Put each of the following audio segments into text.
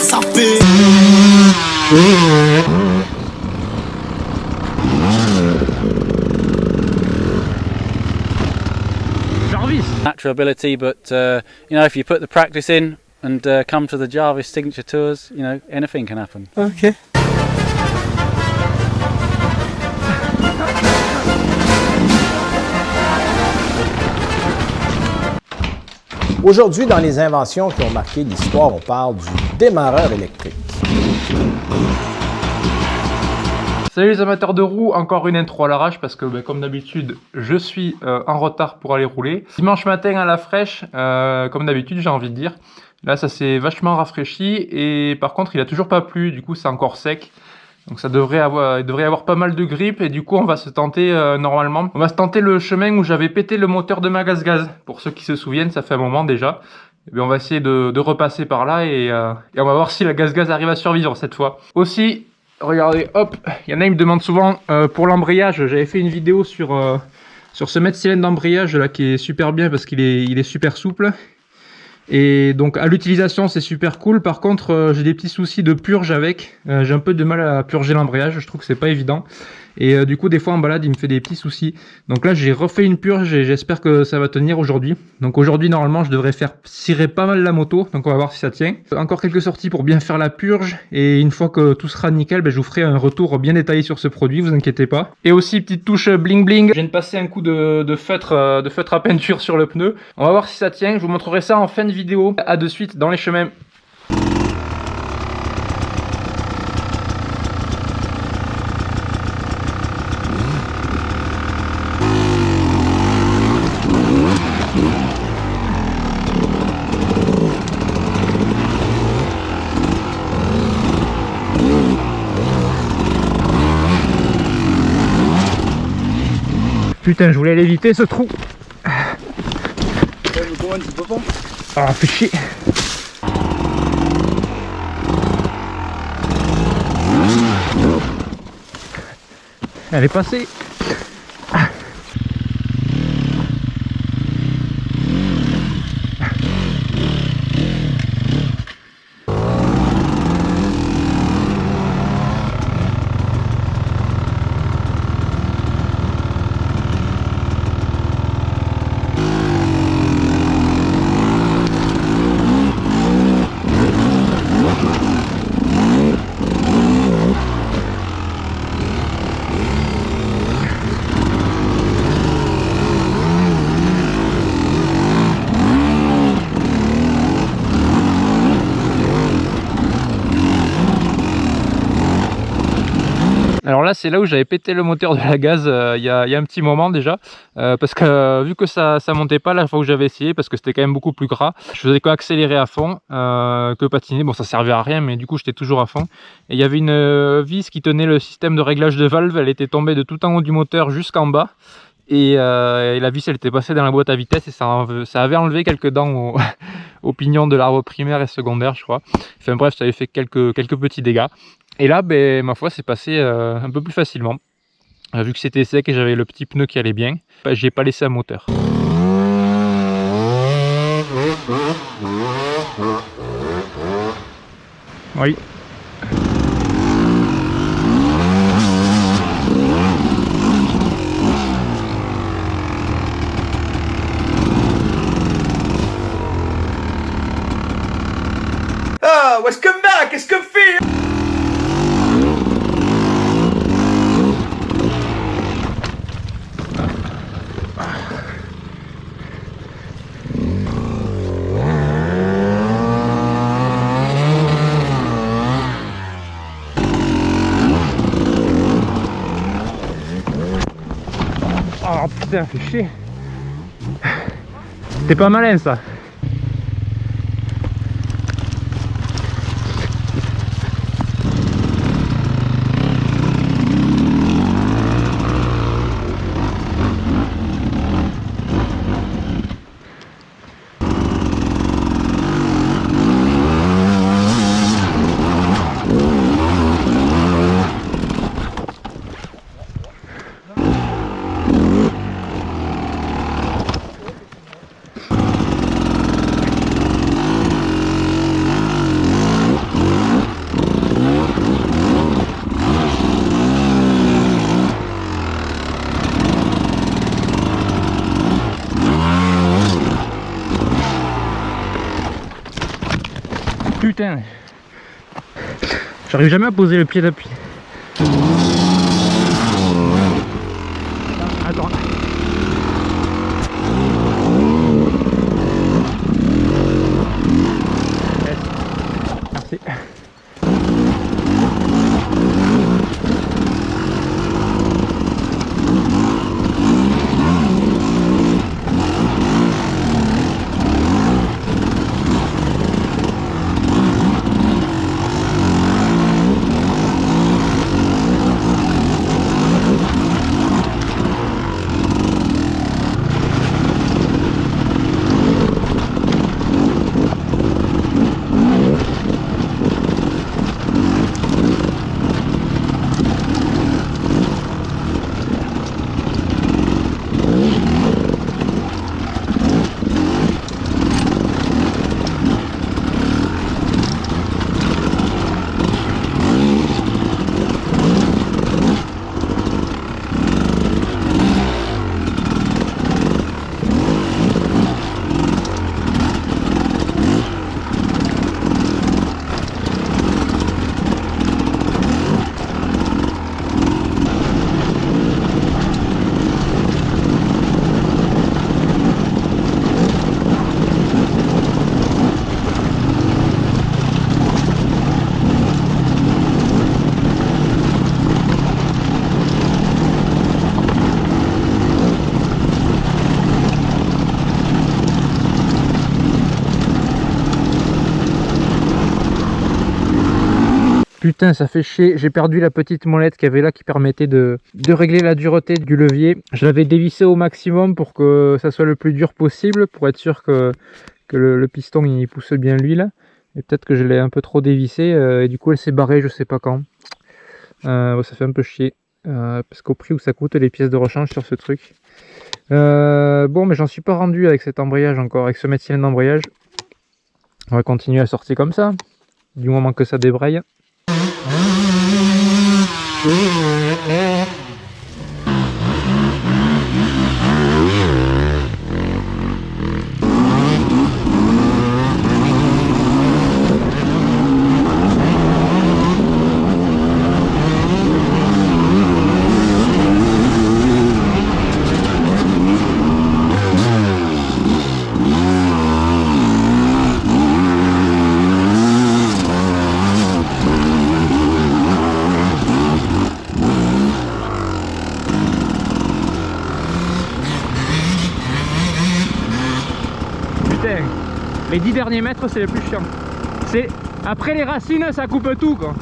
SAP. Jarvis. Natural ability, but you know, if you put the practice in and come to the Jarvis Signature Tours, you know, anything can happen. Ok. Aujourd'hui, dans les inventions qui ont marqué l'histoire, on parle du démarreur électrique. Salut les amateurs de roues, encore une intro à l'arrache parce que comme d'habitude je suis en retard pour aller rouler. Dimanche matin à la fraîche, comme d'habitude j'ai envie de dire. Là ça s'est vachement rafraîchi et par contre il a toujours pas plu, du coup c'est encore sec. Donc il devrait y avoir pas mal de grippe et du coup on va se tenter normalement. On va se tenter le chemin où j'avais pété le moteur de ma gaz-gaz. Pour ceux qui se souviennent, ça fait un moment déjà. Et bien, on va essayer de repasser par là et on va voir si la gaz-gaz arrive à survivre cette fois. Aussi, regardez, hop, il y en a qui me demandent souvent pour l'embrayage. J'avais fait une vidéo sur ce mètre cylindre d'embrayage là qui est super bien parce qu'il est super souple. Et donc à l'utilisation c'est super cool. Par contre j'ai des petits soucis de purge avec. J'ai un peu de mal à purger l'embrayage, je trouve que c'est pas évident. Et du coup des fois en balade il me fait des petits soucis. Donc là j'ai refait une purge et j'espère que ça va tenir aujourd'hui. Donc aujourd'hui normalement je devrais faire cirer pas mal la moto. Donc on va voir si ça tient. Encore quelques sorties pour bien faire la purge. Et une fois que tout sera nickel, je vous ferai un retour bien détaillé sur ce produit, vous inquiétez pas. Et aussi petite touche bling bling. Je viens de passer un coup de feutre à peinture sur le pneu. On va voir si ça tient, je vous montrerai ça en fin de vidéo. À de suite dans les chemins. Putain, je voulais l'éviter ce trou. Ah, fait chier. Elle est passée. Alors là c'est là où j'avais pété le moteur de la gaz il y a un petit moment déjà parce que vu que ça montait pas la fois où j'avais essayé parce que c'était quand même beaucoup plus gras, je faisais qu'accélérer à fond que patiner. Bon ça servait à rien mais du coup j'étais toujours à fond et il y avait une vis qui tenait le système de réglage de valve, elle était tombée de tout en haut du moteur jusqu'en bas et la vis elle était passée dans la boîte à vitesse et ça avait enlevé quelques dents au pignon de l'arbre primaire et secondaire je crois. Enfin bref ça avait fait quelques petits dégâts. Et là, ma foi, c'est passé un peu plus facilement. Vu que c'était sec et j'avais le petit pneu qui allait bien, j'ai pas laissé un moteur. Oui. Ah, what's come back? Qu'est-ce que fait? Oh putain, fait chier. C'était pas malin ça. Putain. J'arrive jamais à poser le pied d'appui. Attends. Merci. Putain, ça fait chier, j'ai perdu la petite molette qu'il y avait là qui permettait de régler la dureté du levier. Je l'avais dévissé au maximum pour que ça soit le plus dur possible, pour être sûr que le piston il pousse bien l'huile. Et peut-être que je l'ai un peu trop dévissé et du coup elle s'est barrée, je sais pas quand. Ça fait un peu chier, parce qu'au prix où ça coûte les pièces de rechange sur ce truc. Bon, mais j'en suis pas rendu avec cet embrayage encore, avec ce mètre cylindre d'embrayage. On va continuer à sortir comme ça, du moment que ça débraille. Les 10 derniers mètres c'est le plus chiant. C'est après les racines ça coupe tout quoi.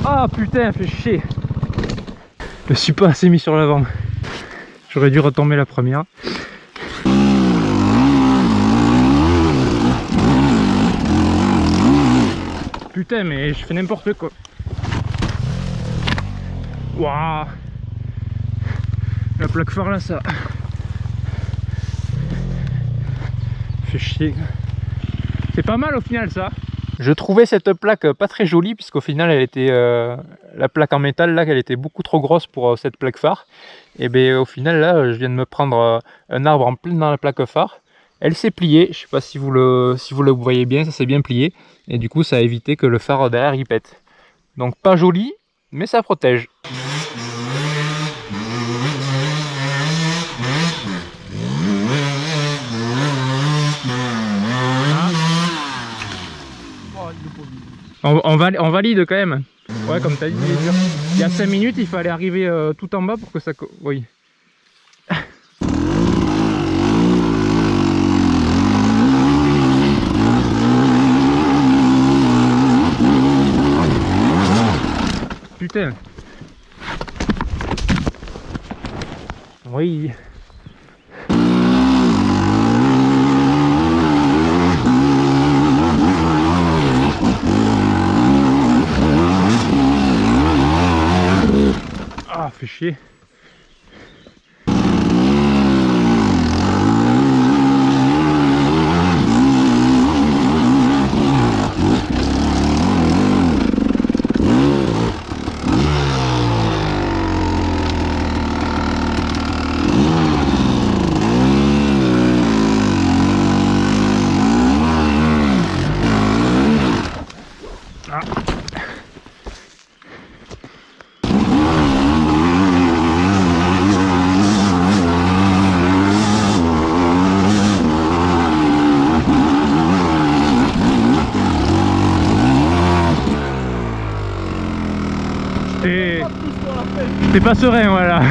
Ah putain, fait chier. Je suis pas assez mis sur l'avant. J'aurais dû retomber la première. Putain, mais je fais n'importe quoi. Waouh. La plaque phare là, ça fait chier. C'est pas mal au final ça. Je trouvais cette plaque pas très jolie puisqu'au final elle était la plaque en métal là, qu'elle était beaucoup trop grosse pour cette plaque phare. Et bien au final là je viens de me prendre un arbre en plein dans la plaque phare. Elle s'est pliée, je sais pas si vous le voyez bien, ça s'est bien plié. Et du coup ça a évité que le phare derrière il pète. Donc pas joli, mais ça protège. On valide quand même. Ouais, comme tu as dit, il est dur. Il y a 5 minutes, il fallait arriver tout en bas pour que ça... Oui. Putain. Oui. Ah, fait chier. T'es pas serein, voilà.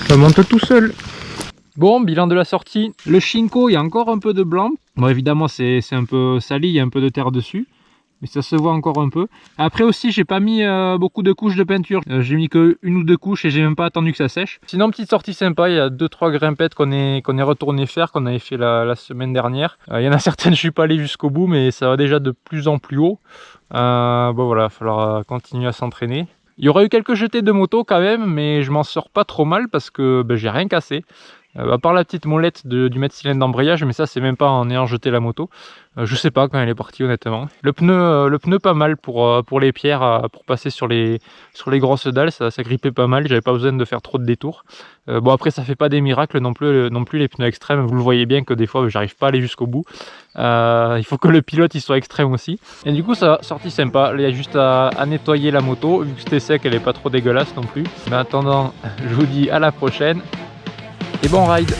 Ça monte tout seul. Bon, bilan de la sortie. Le Shinko, il y a encore un peu de blanc. Bon, évidemment, c'est un peu sali, il y a un peu de terre dessus. Mais ça se voit encore un peu. Après aussi, j'ai pas mis beaucoup de couches de peinture. J'ai mis que une ou deux couches et j'ai même pas attendu que ça sèche. Sinon, petite sortie sympa, il y a 2-3 grimpettes qu'on est retourné faire, qu'on avait fait la semaine dernière. Il y en a certaines, je suis pas allé jusqu'au bout, mais ça va déjà de plus en plus haut. Bon voilà, il va falloir continuer à s'entraîner. Il y aurait eu quelques jetés de moto quand même, mais je m'en sors pas trop mal parce que j'ai rien cassé. À part la petite molette du mètre cylindre d'embrayage, mais ça c'est même pas en ayant jeté la moto. Je sais pas quand elle est partie honnêtement. Le pneu pas mal pour les pierres, pour passer sur les grosses dalles, ça grippait pas mal, j'avais pas besoin de faire trop de détours. Bon après ça fait pas des miracles non plus les pneus extrêmes, vous le voyez bien que des fois j'arrive pas à aller jusqu'au bout. Il faut que le pilote il soit extrême aussi. Et du coup ça a sorti sympa, il y a juste à nettoyer la moto, vu que c'était sec elle est pas trop dégueulasse non plus. Mais en attendant, je vous dis à la prochaine. Et bon ride!